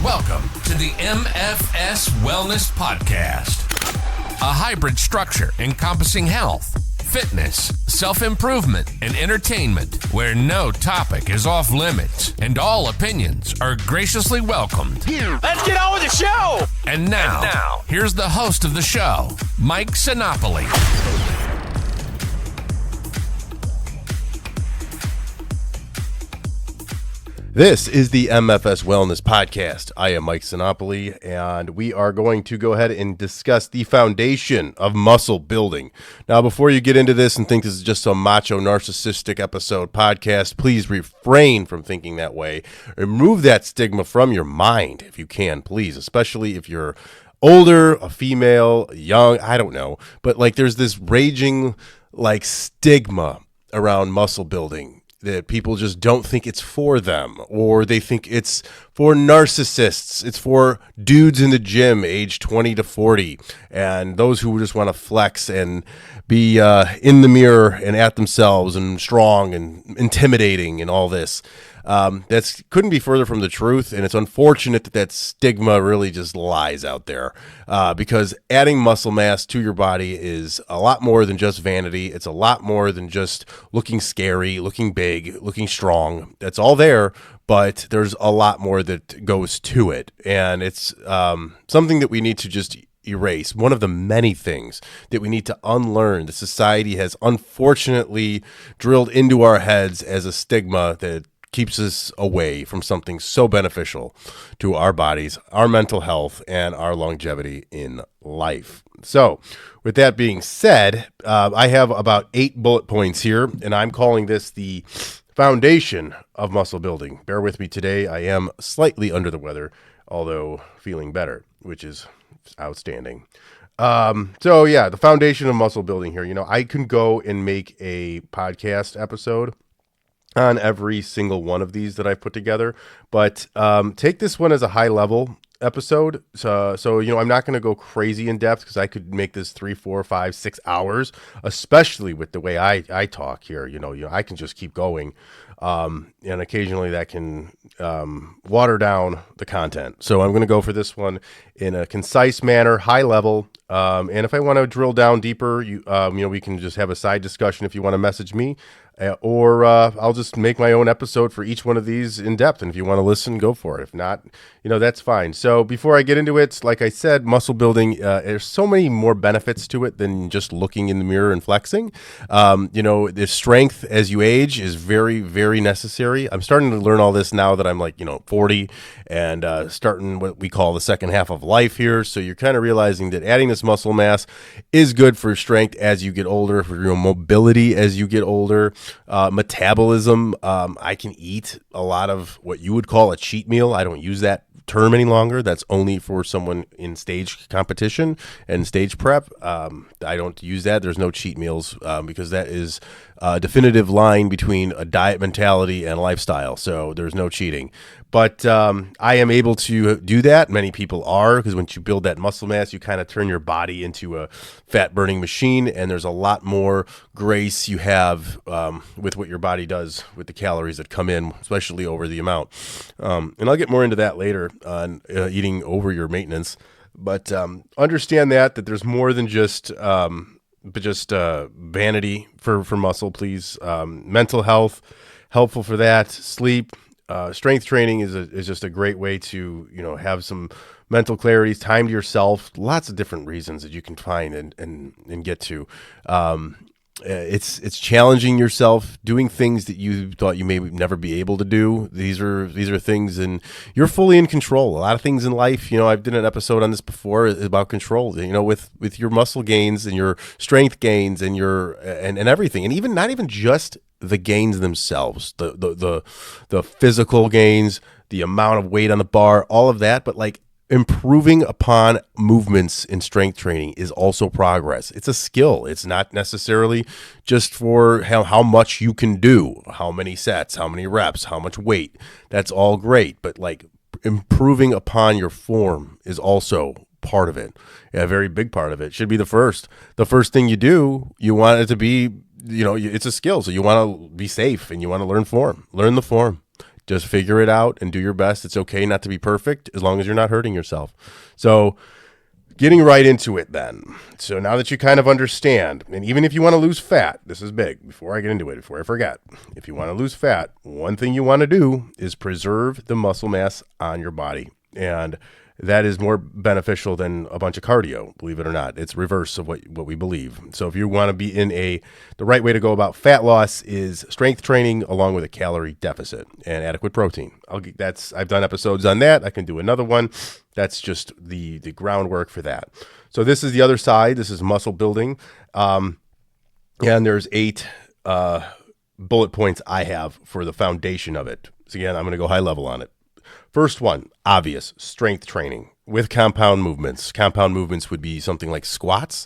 Welcome to the MFS Wellness Podcast, a hybrid structure encompassing health, fitness, self-improvement, and entertainment, where no topic is off limits and all opinions are graciously welcomed. Let's get on with the show! And now, here's the host of the show, Mike Sinopoli. This is the MFS Wellness Podcast. I am Mike Sinopoli, and we are going to go ahead and discuss the foundation of muscle building. Now, before you get into this and think this is just some macho, narcissistic episode podcast, please refrain from thinking that way. Remove that stigma from your mind, if you can, please, especially if you're older, a female, young, I don't know. But, there's this raging, stigma around muscle building, that people just don't think it's for them, or they think it's for narcissists. It's for dudes in the gym, age 20 to 40, and those who just want to flex and be in the mirror and at themselves and strong and intimidating and all this. That's couldn't be further from the truth, and it's unfortunate that stigma really just lies out there, because adding muscle mass to your body is a lot more than just vanity. It's a lot more than just looking scary, looking big, looking strong. That's all there, but there's a lot more that goes to it, and it's something that we need to just erase. One of the many things that we need to unlearn. The society has unfortunately drilled into our heads as a stigma that keeps us away from something so beneficial to our bodies, our mental health, and our longevity in life. So, with that being said, I have about 8 bullet points here, and I'm calling this the foundation of muscle building. Bear with me today. I am slightly under the weather, although feeling better, which is outstanding. The foundation of muscle building here. I can go and make a podcast episode on every single one of these that I've put together, but take this one as a high level episode. So I'm not going to go crazy in depth, because I could make this 3, 4, 5, 6 hours, especially with the way I talk here. I can just keep going, and occasionally that can water down the content. So I'm going to go for this one in a concise manner, high level. And if I want to drill down deeper, we can just have a side discussion if you want to message me. Or I'll just make my own episode for each one of these in depth. And if you want to listen, go for it. If not, that's fine. So before I get into it, like I said, muscle building, there's so many more benefits to it than just looking in the mirror and flexing. The strength as you age is very, very necessary. I'm starting to learn all this now that I'm 40 and starting what we call the second half of life here. So you're kind of realizing that adding this muscle mass is good for strength as you get older, for your mobility as you get older. Metabolism. I can eat a lot of what you would call a cheat meal. I don't use that term any longer. That's only for someone in stage competition and stage prep. I don't use that. There's no cheat meals, because that is a definitive line between a diet mentality and lifestyle. So there's no cheating. But I am able to do that. Many people are, because once you build that muscle mass, you kind of turn your body into a fat-burning machine, and there's a lot more grace you have with what your body does with the calories that come in, especially over the amount. And I'll get more into that later on eating over your maintenance. But understand that there's more than just vanity for muscle, please. Mental health, helpful for that. Sleep. Strength training is just a great way to, have some mental clarity, time to yourself, lots of different reasons that you can find and get to. It's challenging yourself, doing things that you thought you may never be able to do. These are things, and you're fully in control. A lot of things in life, I've done an episode on this before about control, with your muscle gains and your strength gains and and everything. And even not even just the gains themselves, the physical gains, the amount of weight on the bar, all of that, but improving upon movements in strength training is also progress. It's a skill. It's not necessarily just for how much you can do, how many sets, how many reps, how much weight. That's all great, but improving upon your form is also part of it. A very big part of it. Should be the first thing you do. You want it to be, it's a skill. So you want to be safe and you want to learn the form. Just figure it out and do your best. It's okay not to be perfect as long as you're not hurting yourself. So getting right into it then. So now that you kind of understand, and even if you want to lose fat, this is big, before I get into it, before I forget, if you want to lose fat, one thing you want to do is preserve the muscle mass on your body. And that is more beneficial than a bunch of cardio, believe it or not. It's reverse of what we believe. So if you want to be in the right way to go about fat loss is strength training along with a calorie deficit and adequate protein. I've done episodes on that. I can do another one. That's just the groundwork for that. So this is the other side. This is muscle building. And there's 8 bullet points I have for the foundation of it. So again, I'm going to go high level on it. First one, obvious, strength training with compound movements. Compound movements would be something like squats,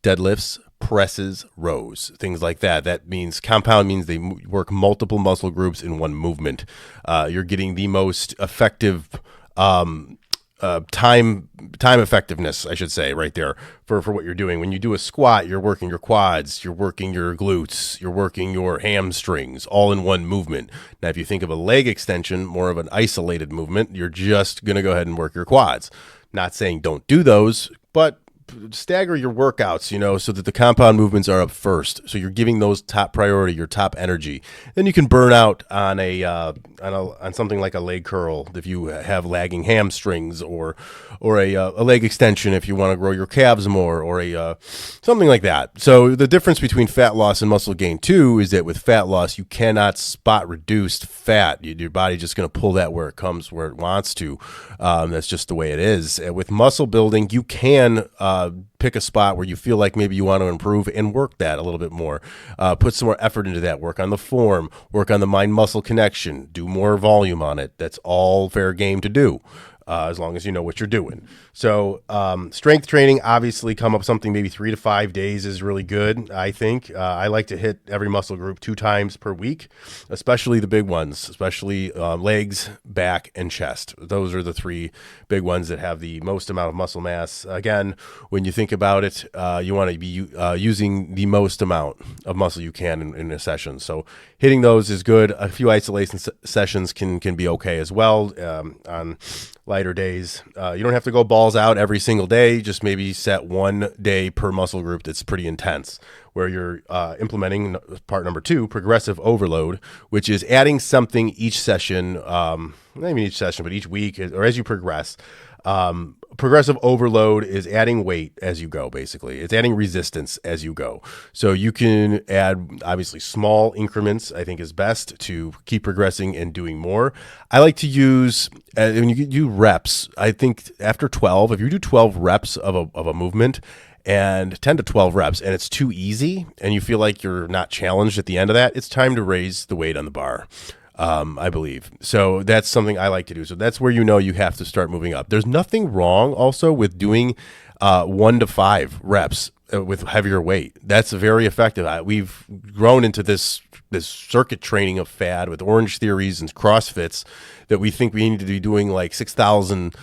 deadlifts, presses, rows, things like that. That means compound means they work multiple muscle groups in one movement. You're getting the most effective time effectiveness, I should say, right there for what you're doing. When you do a squat, you're working your quads, you're working your glutes, you're working your hamstrings, all in one movement. Now, if you think of a leg extension, more of an isolated movement, you're just going to go ahead and work your quads. Not saying don't do those, but stagger your workouts, so that the compound movements are up first. So you're giving those top priority, your top energy. Then you can burn out on on something like a leg curl if you have lagging hamstrings, or a leg extension if you want to grow your calves more, or something like that. So the difference between fat loss and muscle gain too is that with fat loss you cannot spot reduced fat. Your body's just going to pull that where it comes, where it wants to. That's just the way it is. With muscle building, you can pick a spot where you feel like maybe you want to improve and work that a little bit more. Put some more effort into that. Work on the form. Work on the mind-muscle connection. Do more volume on it. That's all fair game to do. As long as you know what you're doing. So strength training, obviously come up something maybe 3 to 5 days is really good, I think. I like to hit every muscle group 2 times per week, especially the big ones, especially legs, back, and chest. Those are the 3 big ones that have the most amount of muscle mass. Again, when you think about it, you want to be using the most amount of muscle you can in a session. So hitting those is good. A few isolation sessions can be okay as well on lighter days. You don't have to go balls out every single day. Just maybe set 1 day per muscle group that's pretty intense, where you're implementing part number 2, progressive overload, which is adding something each session, not even each session, but each week or as you progress. Progressive overload is adding weight as you go, basically. It's adding resistance as you go. So you can add, obviously, small increments, I think is best to keep progressing and doing more. I like to use, when you do reps, I think after 12, if you do 12 reps of a movement, and 10 to 12 reps, and it's too easy, and you feel like you're not challenged at the end of that, it's time to raise the weight on the bar. I believe. So that's something I like to do. So that's where you have to start moving up. There's nothing wrong also with doing 1 to 5 reps with heavier weight. That's very effective. We've grown into this circuit training of fad with Orange Theories and CrossFits that we think we need to be doing like 6,000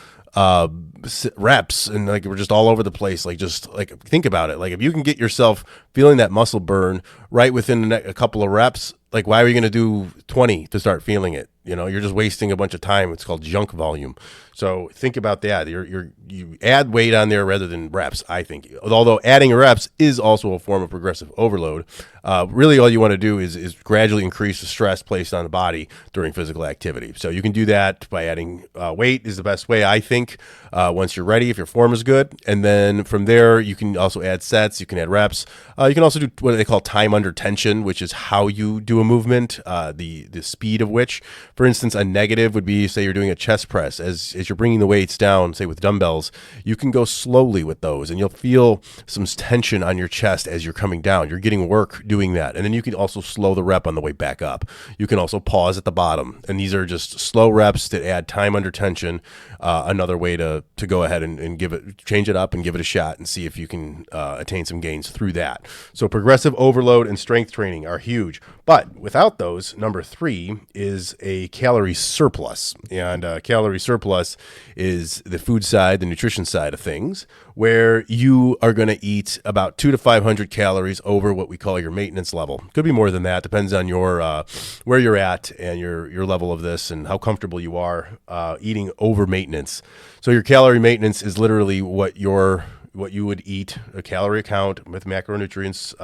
reps, and like we're just all over the place. Think about it. Like if you can get yourself feeling that muscle burn right within a couple of reps, like why are you going to do 20 to start feeling it? You're just wasting a bunch of time. It's called junk volume. So think about that. You add weight on there rather than reps, I think. Although adding reps is also a form of progressive overload. Really all you want to do is gradually increase the stress placed on the body during physical activity. So you can do that by adding weight is the best way, I think, once you're ready, if your form is good. And then from there, you can also add sets. You can add reps. You can also do what they call time under tension, which is how you do a movement, the speed of which. For instance, a negative would be, say you're doing a chest press. As you're bringing the weights down, say with dumbbells, you can go slowly with those, and you'll feel some tension on your chest as you're coming down. You're getting work doing that. And then you can also slow the rep on the way back up. You can also pause at the bottom. And these are just slow reps that add time under tension. Another way to go ahead and change it up and give it a shot and see if you can attain some gains through that. So progressive overload and strength training are huge. But without those, number 3 is a a calorie surplus. And calorie surplus is the food side, the nutrition side of things, where you are going to eat about 200 to 500 calories over what we call your maintenance level. Could be more than that. Depends on your where you're at and your level of this and how comfortable you are eating over maintenance. So your calorie maintenance is literally what you would eat, a calorie count with macronutrients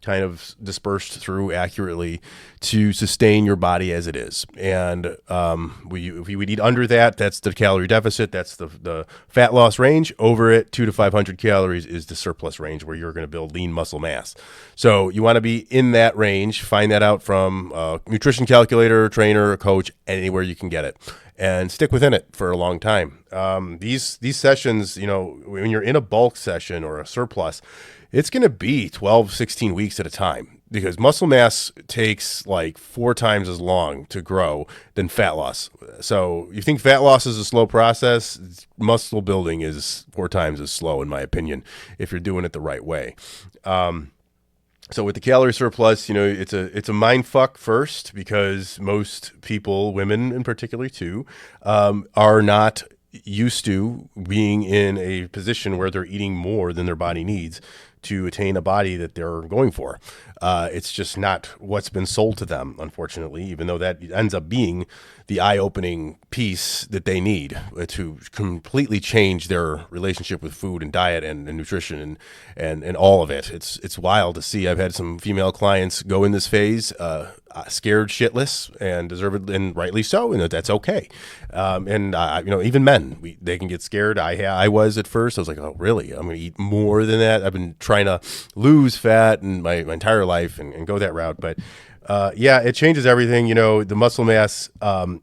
kind of dispersed through accurately to sustain your body as it is. And if you would eat under that, that's the calorie deficit. That's the fat loss range. Over it, 200 to 500 calories is the surplus range where you're going to build lean muscle mass. So you want to be in that range. Find that out from a nutrition calculator, trainer, a coach, anywhere you can get it. And stick within it for a long time. These sessions, when you're in a bulk session or a surplus, it's going to be 12, 16 weeks at a time because muscle mass takes like 4 times as long to grow than fat loss. So you think fat loss is a slow process? Muscle building is 4 times as slow, in my opinion, if you're doing it the right way. So with the calorie surplus, it's a mind fuck first because most people, women in particular too, are not used to being in a position where they're eating more than their body needs to attain a body that they're going for. It's just not what's been sold to them, unfortunately, even though that ends up being the eye-opening piece that they need to completely change their relationship with food and diet and nutrition and all of it. It's wild to see. I've had some female clients go in this phase scared shitless and deservedly and rightly so, and that's okay. Even men, they can get scared. I was at first. I was like, oh, really? I'm going to eat more than that? I've been trying to lose fat in my entire life and go that route. But it changes everything. The muscle mass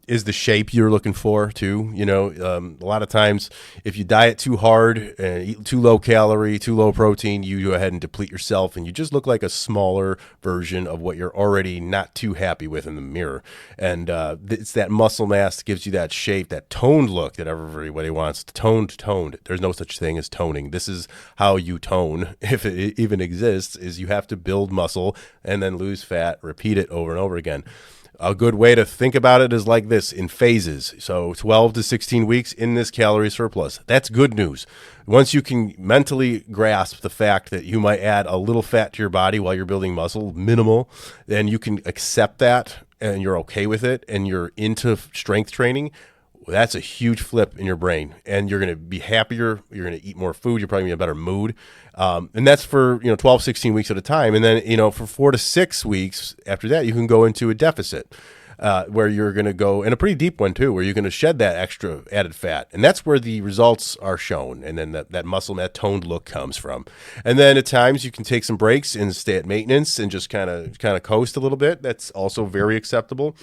is the shape you're looking for too. A lot of times if you diet too hard and eat too low calorie, too low protein, you go ahead and deplete yourself and you just look like a smaller version of what you're already not too happy with in the mirror. And it's that muscle mass that gives you that shape, that toned look that everybody wants. Toned. There's no such thing as toning. This is how you tone, if it even exists, is you have to build muscle and then lose fat, repeat it over and over again. A good way to think about it is like this, in phases. So 12 to 16 weeks in this calorie surplus. That's good news. Once you can mentally grasp the fact that you might add a little fat to your body while you're building muscle, minimal, then you can accept that and you're okay with it and you're into strength training. That's a huge flip in your brain, and you're going to be happier. You're going to eat more food. You're probably going to be in a better mood. And that's for 12, 16 weeks at a time. And then, for 4 to 6 weeks after that, you can go into a deficit where you're going to go, and a pretty deep one too, where you're going to shed that extra added fat. And that's where the results are shown. And then that muscle, that toned look comes from. And then at times you can take some breaks and stay at maintenance and just kind of coast a little bit. That's also very acceptable.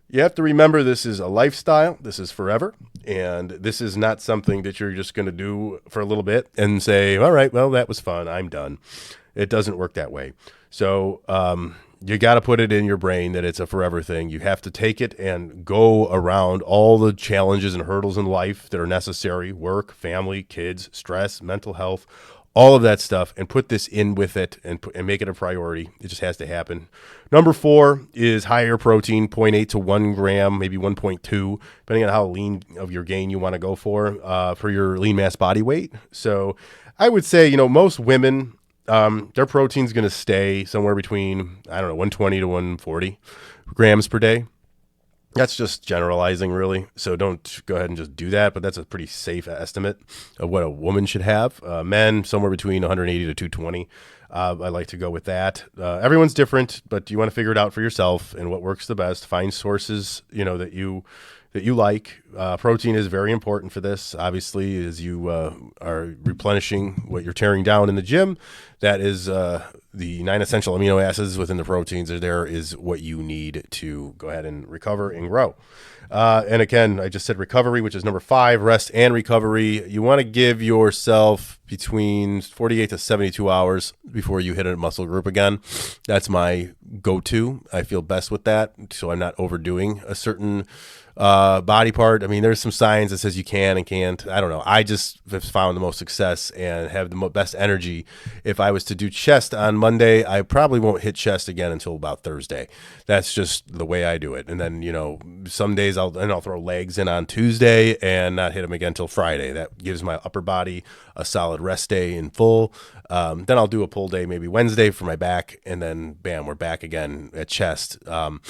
You have to remember this is a lifestyle. This is forever. And this is not something that you're just going to do for a little bit and say, all right, well, that was fun. I'm done. It doesn't work that way. So you got to put it in your brain that it's a forever thing. You have to take it and go around all the challenges and hurdles in life that are necessary: work, family, kids, stress, mental health, all of that stuff, and put this in with it and make it a priority. It just has to happen. Number 4 is higher protein, 0.8 to 1 gram, maybe 1.2, depending on how lean of your gain you want to go for your lean mass body weight. So I would say, most women, their protein's going to stay somewhere between, 120 to 140 grams per day. That's just generalizing, really. So don't go ahead and just do that, but that's a pretty safe estimate of what a woman should have. Men, somewhere between 180 to 220. I like to go with that. Everyone's different, but you want to figure it out for yourself and what works the best. Find sources, that you like. Protein is very important for this. Obviously, as you are replenishing what you're tearing down in the gym, that is the 9 essential amino acids within the proteins is what you need to go ahead and recover and grow. And again, I just said recovery, which is number 5, rest and recovery. You want to give yourself between 48 to 72 hours before you hit a muscle group again. That's my go-to. I feel best with that, so I'm not overdoing a certain body part. I mean, there's some science that says you can and can't. I don't know. I just have found the most success and have the best energy. If I was to do chest on Monday, I probably won't hit chest again until about Thursday. That's just the way I do it. And then, some days I'll throw legs in on Tuesday and not hit them again until Friday. That gives my upper body a solid rest day in full. Then I'll do a pull day maybe Wednesday for my back, and then bam, we're back again at chest on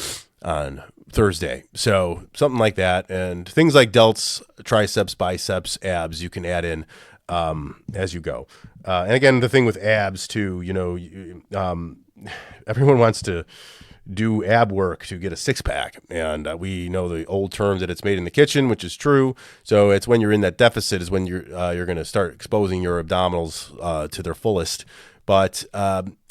Thursday. So something like that. And things like delts, triceps, biceps, abs, you can add in as you go. And again, the thing with abs too, everyone wants to do ab work to get a six-pack. And we know the old terms that it's made in the kitchen, which is true. So it's when you're in that deficit is when you're going to start exposing your abdominals to their fullest. But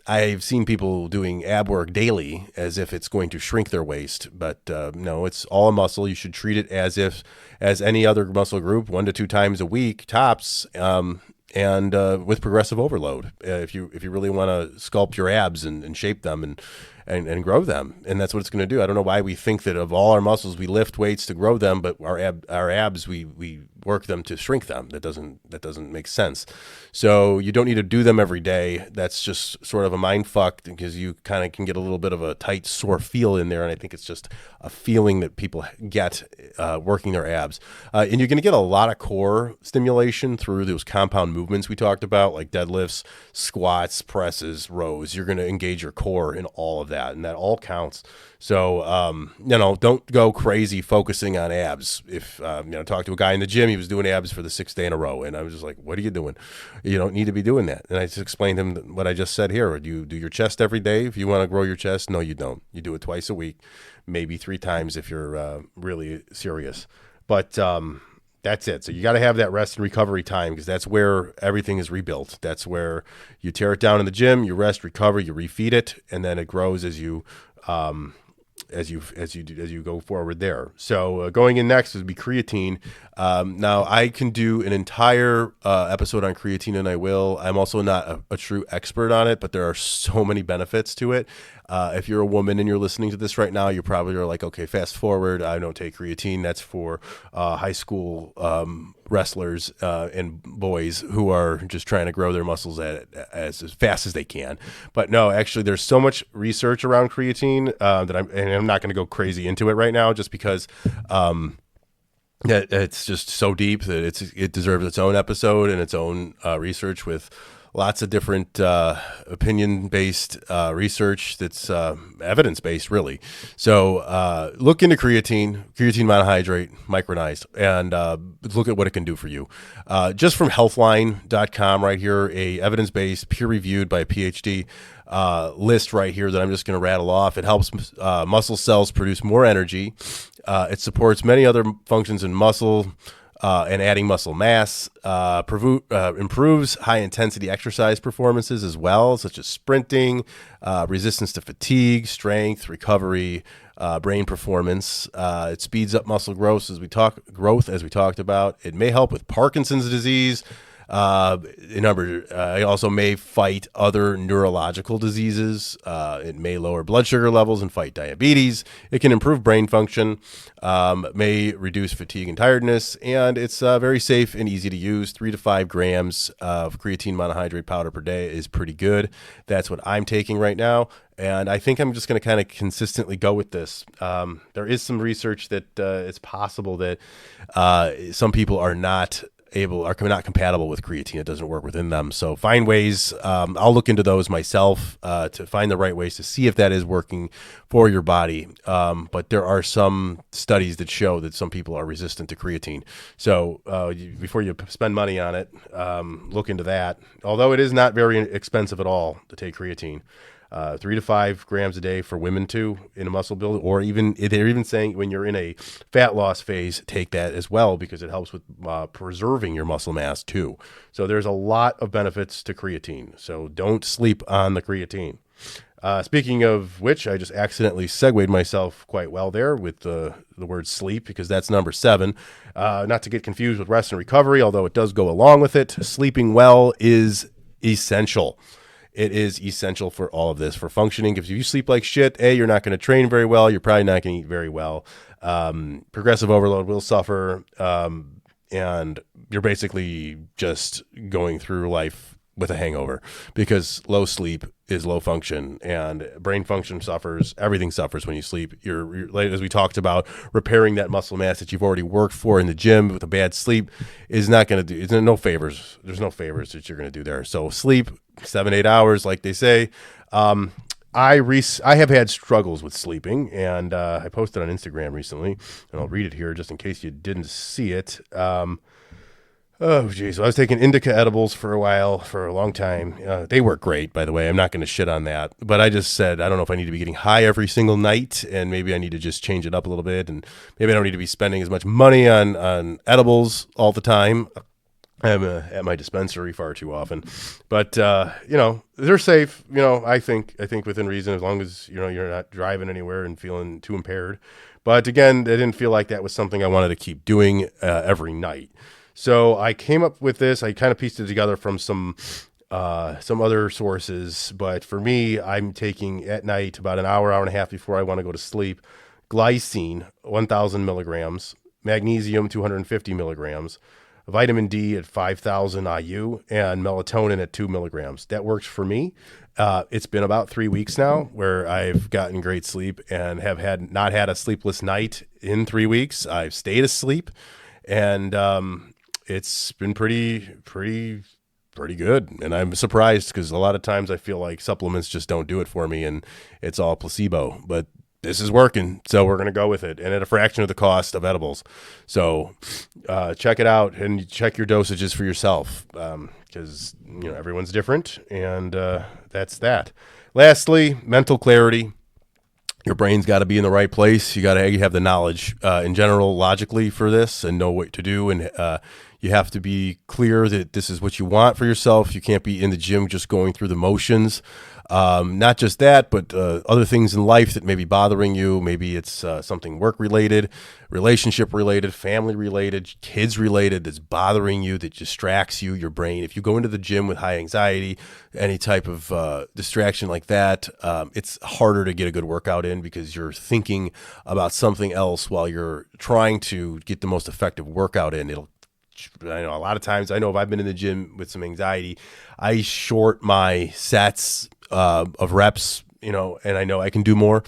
I've seen people doing ab work daily as if it's going to shrink their waist, but no, it's all a muscle. You should treat it as any other muscle group, 1 to 2 times a week tops, and with progressive overload. If you really want to sculpt your abs and shape them and grow them, and that's what it's going to do. I don't know why we think that of all our muscles we lift weights to grow them, but our abs we work them to shrink them. That doesn't make sense. So you don't need to do them every day. That's just sort of a mind fuck, because you kind of can get a little bit of a tight, sore feel in there, and I think it's just a feeling that people get working their abs. And you're going to get a lot of core stimulation through those compound movements we talked about, like deadlifts, squats, presses, rows. You're going to engage your core in all of that, and that all counts. So, don't go crazy focusing on abs. If, talk to a guy in the gym, he was doing abs for the 6th day in a row. And I was just like, what are you doing? You don't need to be doing that. And I just explained to him what I just said here. Do you do your chest every day if you want to grow your chest? No, you don't. You do it twice a week, maybe 3 times if you're really serious. But that's it. So you got to have that rest and recovery time, because that's where everything is rebuilt. That's where you tear it down in the gym, you rest, recover, you refeed it, and then it grows as you go forward there. So going in next would be creatine. Now I can do an entire episode on creatine, and I will. I'm also not a true expert on it, but there are so many benefits to it. If you're a woman and you're listening to this right now, you probably are like, okay, fast forward. I don't take creatine. That's for high school wrestlers and boys who are just trying to grow their muscles as fast as they can. But no, actually, there's so much research around creatine that I'm not going to go crazy into it right now, just because it's just so deep that it deserves its own episode and its own research with lots of different opinion-based research that's evidence-based, really. So look into creatine monohydrate, micronized, and look at what it can do for you. Just from healthline.com right here, a evidence-based, peer-reviewed by a PhD list right here that I'm just going to rattle off. It helps muscle cells produce more energy. It supports many other functions in muscle, and adding muscle mass, improves high-intensity exercise performances as well, such as sprinting, resistance to fatigue, strength, recovery, brain performance. It speeds up muscle growth as we talked about. It may help with Parkinson's disease. It also may fight other neurological diseases. It may lower blood sugar levels and fight diabetes. It can improve brain function, may reduce fatigue and tiredness, and it's very safe and easy to use. 3 to 5 grams of creatine monohydrate powder per day is pretty good. That's what I'm taking right now, and I think I'm just going to kind of consistently go with this. There is some research that it's possible that some people are not compatible with creatine. It doesn't work within them. So find ways. I'll look into those myself to find the right ways to see if that is working for your body. But there are some studies that show that some people are resistant to creatine. So before you spend money on it, look into that. Although it is not very expensive at all to take creatine. 3 to 5 grams a day for women too in a muscle build, or they're even saying when you're in a fat loss phase, take that as well, because it helps with preserving your muscle mass too. So there's a lot of benefits to creatine. So don't sleep on the creatine. Speaking of which, I just accidentally segued myself quite well there with the word sleep, because that's number 7. Not to get confused with rest and recovery, although it does go along with it. Sleeping well is essential. It is essential for all of this, for functioning. If you sleep like shit, you're not going to train very well. You're probably not going to eat very well. Progressive overload will suffer, and you're basically just going through life with a hangover because low sleep is low function, and brain function suffers. Everything suffers when you sleep. You're like, as we talked about, repairing that muscle mass that you've already worked for in the gym with a bad sleep is not going to do. It's no favors. There's no favors that you're going to do there. So sleep 7-8 hours, like they say. I have had struggles with sleeping, and I posted on Instagram recently, and I'll read it here just in case you didn't see it. Oh, geez. So I was taking indica edibles for a long time. They work great, by the way. I'm not going to shit on that. But I just said, I don't know if I need to be getting high every single night, and maybe I need to just change it up a little bit, and maybe I don't need to be spending as much money on edibles all the time. I'm at my dispensary far too often. But, they're safe, I think within reason, as long as, you're not driving anywhere and feeling too impaired. But again, I didn't feel like that was something I wanted to keep doing every night. So I came up with this. I kind of pieced it together from some other sources. But for me, I'm taking at night about an hour and a half before I want to go to sleep, glycine, 1,000 milligrams, magnesium, 250 milligrams, vitamin D at 5,000 IU, and melatonin at 2 milligrams. That works for me. It's been about 3 weeks now where I've gotten great sleep and have not had a sleepless night in 3 weeks. I've stayed asleep, and it's been pretty good. And I'm surprised because a lot of times I feel like supplements just don't do it for me and it's all placebo, but this is working. So we're going to go with it, and at a fraction of the cost of edibles. So check it out and check your dosages for yourself. Because, everyone's different, and that's that. Lastly, mental clarity. Your brain's got to be in the right place. You got to have the knowledge in general, logically, for this and know what to do. And you have to be clear that this is what you want for yourself. You can't be in the gym just going through the motions. Not just that, but other things in life that may be bothering you. Maybe it's something work-related, relationship-related, family-related, kids-related that's bothering you, that distracts you, your brain. If you go into the gym with high anxiety, any type of distraction like that, it's harder to get a good workout in because you're thinking about something else while you're trying to get the most effective workout in. I know a lot of times, if I've been in the gym with some anxiety, I short my sets of reps, and I know I can do more.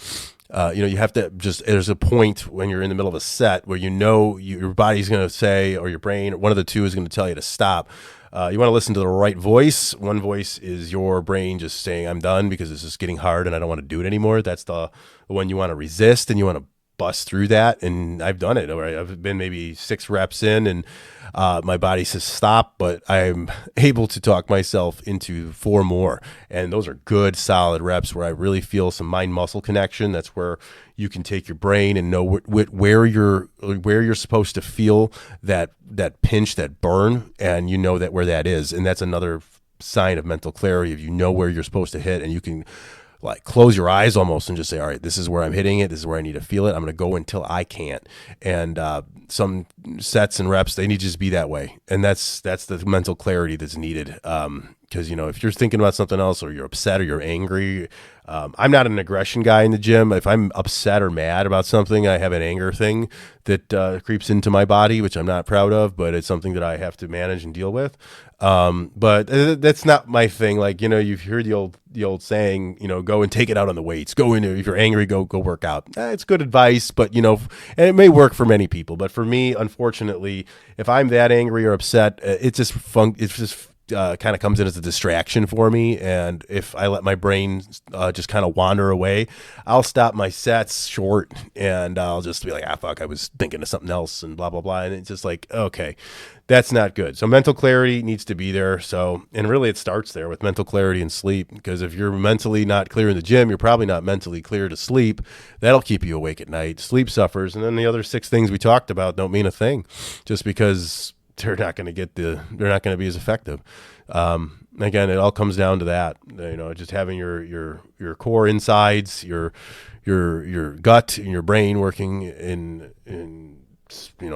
You have to there's a point when you're in the middle of a set where your body's going to say, or your brain, or one of the two is going to tell you to stop. You want to listen to the right voice. One voice is your brain just saying, I'm done because this is getting hard and I don't want to do it anymore. That's the one you want to resist, and you want to bust through that. And I've done it. Right? I've been maybe 6 reps in, and my body says stop, but I'm able to talk myself into 4 more. And those are good, solid reps where I really feel some mind-muscle connection. That's where you can take your brain and know where you're supposed to feel that pinch, that burn, and you know where that is. And that's another sign of mental clarity. If you know where you're supposed to hit, and you can like close your eyes almost and just say, all right, this is where I'm hitting it. This is where I need to feel it. I'm going to go until I can't. And some sets and reps, they need to just be that way. And that's the mental clarity that's needed. Because, if you're thinking about something else, or you're upset, or you're angry, I'm not an aggression guy in the gym. If I'm upset or mad about something, I have an anger thing that creeps into my body, which I'm not proud of, but it's something that I have to manage and deal with. But that's not my thing. Like, you've heard the old saying, go and take it out on the weights. Go in, if you're angry, go work out. It's good advice, but and it may work for many people. But for me, unfortunately, if I'm that angry or upset, it's just kind of comes in as a distraction for me. And if I let my brain just kind of wander away, I'll stop my sets short, and I'll just be like, fuck, I was thinking of something else, and blah, blah, blah. And it's just like, okay, that's not good. So mental clarity needs to be there. And really it starts there with mental clarity and sleep, because if you're mentally not clear in the gym, you're probably not mentally clear to sleep. That'll keep you awake at night. Sleep suffers. And then the other 6 things we talked about don't mean a thing just because they're not going to be as effective. Again, it all comes down to that, just having your core insides, your gut and your brain working in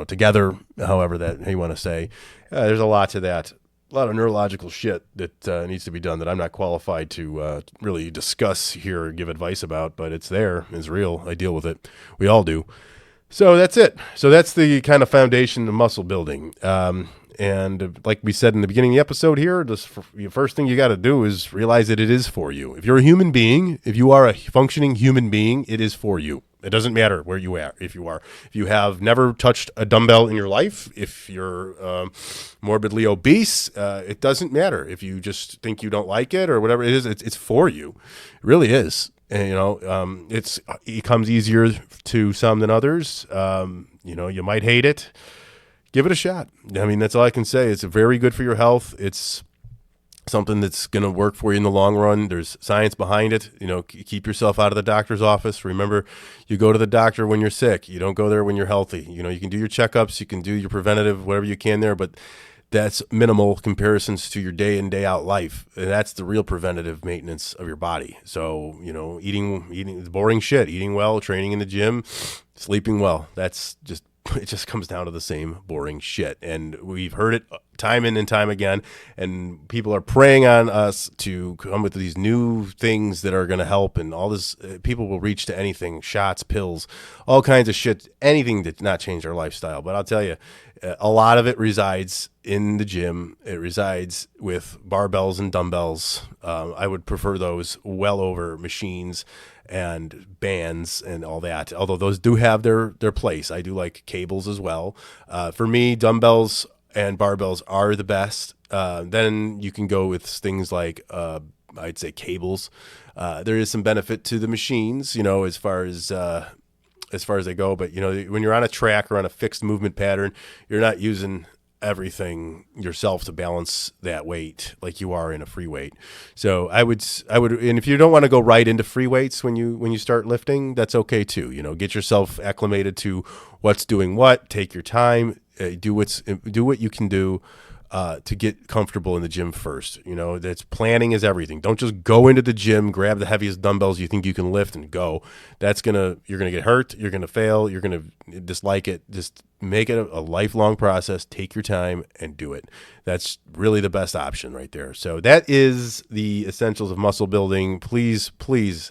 together, however that you want to say. There's a lot to that. A lot of neurological shit that needs to be done that I'm not qualified to really discuss here or give advice about, but it's there. It's real. I deal with it. We all do. So that's it. So that's the kind of foundation of muscle building. And like we said in the beginning of the episode here, the first thing you got to do is realize that it is for you. If you're a human being, if you are a functioning human being, it is for you. It doesn't matter where you are. If you have never touched a dumbbell in your life, if you're morbidly obese, it doesn't matter. If you just think you don't like it or whatever it is, it's for you. It really is. And, it comes easier to some than others. You might hate it. Give it a shot. I mean, that's all I can say. It's very good for your health. It's something that's going to work for you in the long run. There's science behind it. Keep yourself out of the doctor's office. Remember, you go to the doctor when you're sick. You don't go there when you're healthy. You can do your checkups. You can do your preventative, whatever you can there, but that's minimal comparisons to your day in, day out life. And that's the real preventative maintenance of your body. So, eating boring shit, eating well, training in the gym, sleeping well. It just comes down to the same boring shit. And we've heard it time in and time again. And people are preying on us to come with these new things that are going to help. And all this, people will reach to anything, shots, pills, all kinds of shit, anything to not change their lifestyle. But I'll tell you, a lot of it resides in the gym. It resides with barbells and dumbbells. I would prefer those well over machines and bands and all that, although those do have their place. I do like cables as well. For me, dumbbells and barbells are the best. Then you can go with things like, I'd say cables. There is some benefit to the machines, as far as they go. But, when you're on a track or on a fixed movement pattern, you're not using everything yourself to balance that weight like you are in a free weight. So I would, and if you don't want to go right into free weights when you start lifting, that's okay too. Get yourself acclimated to what's doing what. Take your time. Do what you can do to get comfortable in the gym first. That's planning is everything. Don't just go into the gym, grab the heaviest dumbbells you think you can lift and go. You're gonna get hurt. You're gonna fail. You're gonna dislike it. Just make it a lifelong process. Take your time and do it. That's really the best option right there. So that is the essentials of muscle building. Please,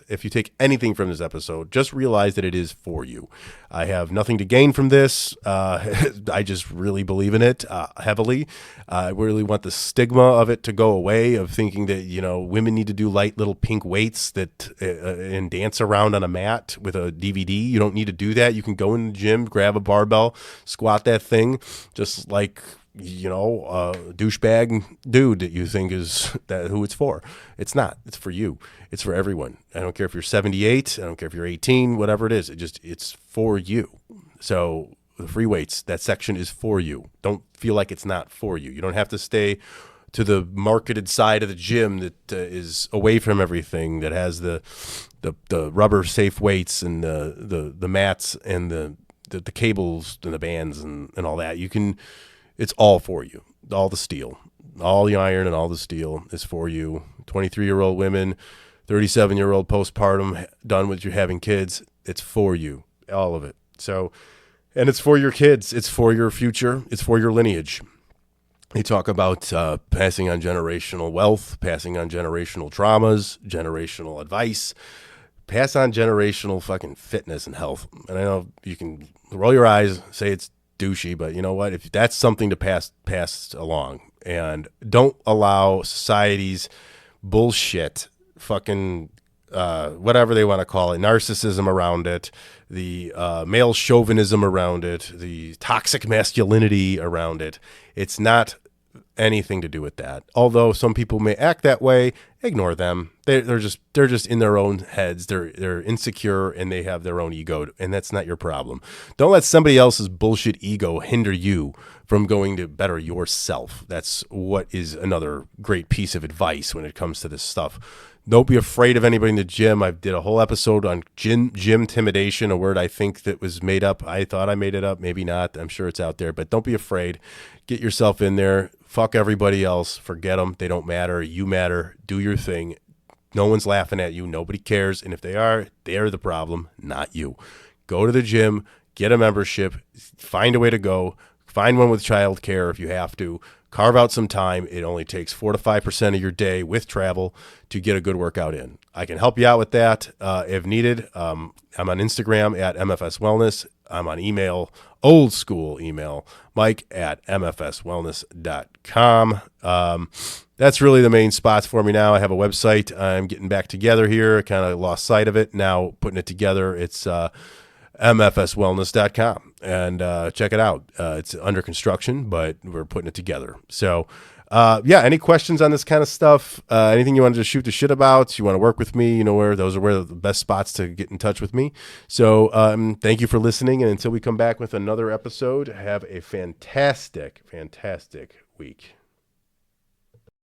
if you take anything from this episode, just realize that it is for you. I have nothing to gain from this. I just really believe in it heavily. I really want the stigma of it to go away, of thinking that, women need to do light little pink weights and dance around on a mat with a DVD. You don't need to do that. You can go in the gym, grab a barbell, squat that thing, just like, a douchebag dude that you think is that who it's for. It's not. It's for you. It's for everyone. I don't care if you're 78. I don't care if you're 18, whatever it is. It's for you. So the free weights, that section is for you. Don't feel like it's not for you. You don't have to stay to the marketed side of the gym that is away from everything, that has the rubber safe weights and the mats and the cables and the bands and all that. It's all for you. All the steel, all the iron and all the steel is for you. 23-year-old women, 37-year-old postpartum, done with you having kids. It's for you, all of it. So, and it's for your kids. It's for your future. It's for your lineage. They talk about passing on generational wealth, passing on generational traumas, generational advice, pass on generational fucking fitness and health. And I know you can roll your eyes, say it's douchey, but you know what? If that's something to pass along, and don't allow society's bullshit, fucking whatever they want to call it, narcissism around it, the male chauvinism around it, the toxic masculinity around it. It's not anything to do with that. Although some people may act that way, ignore them. They're just in their own heads. They're insecure and they have their own ego, and that's not your problem. Don't let somebody else's bullshit ego hinder you from going to better yourself. That's what is another great piece of advice when it comes to this stuff. Don't be afraid of anybody in the gym. I did a whole episode on gym intimidation, a word I think that was made up. I thought I made it up, maybe not. I'm sure it's out there, but don't be afraid. Get yourself in there. Fuck everybody else. Forget them. They don't matter. You matter. Do your thing. No one's laughing at you. Nobody cares. And if they are the problem, not you. Go to the gym. Get a membership. Find a way to go. Find one with childcare if you have to. Carve out some time. It only takes 4 to 5% of your day with travel to get a good workout in. I can help you out with that if needed. I'm on Instagram at MFS Wellness. I'm on email, old school email, mike@mfswellness.com. That's really the main spots for me now. I have a website. I'm getting back together here. I kind of lost sight of it. Now putting it together. It's mfswellness.com, and check it out. It's under construction, but we're putting it together. So, any questions on this kind of stuff? Anything you wanted to shoot the shit about? You want to work with me? You know where those are the best spots to get in touch with me. So, thank you for listening, and until we come back with another episode, have a fantastic, fantastic week.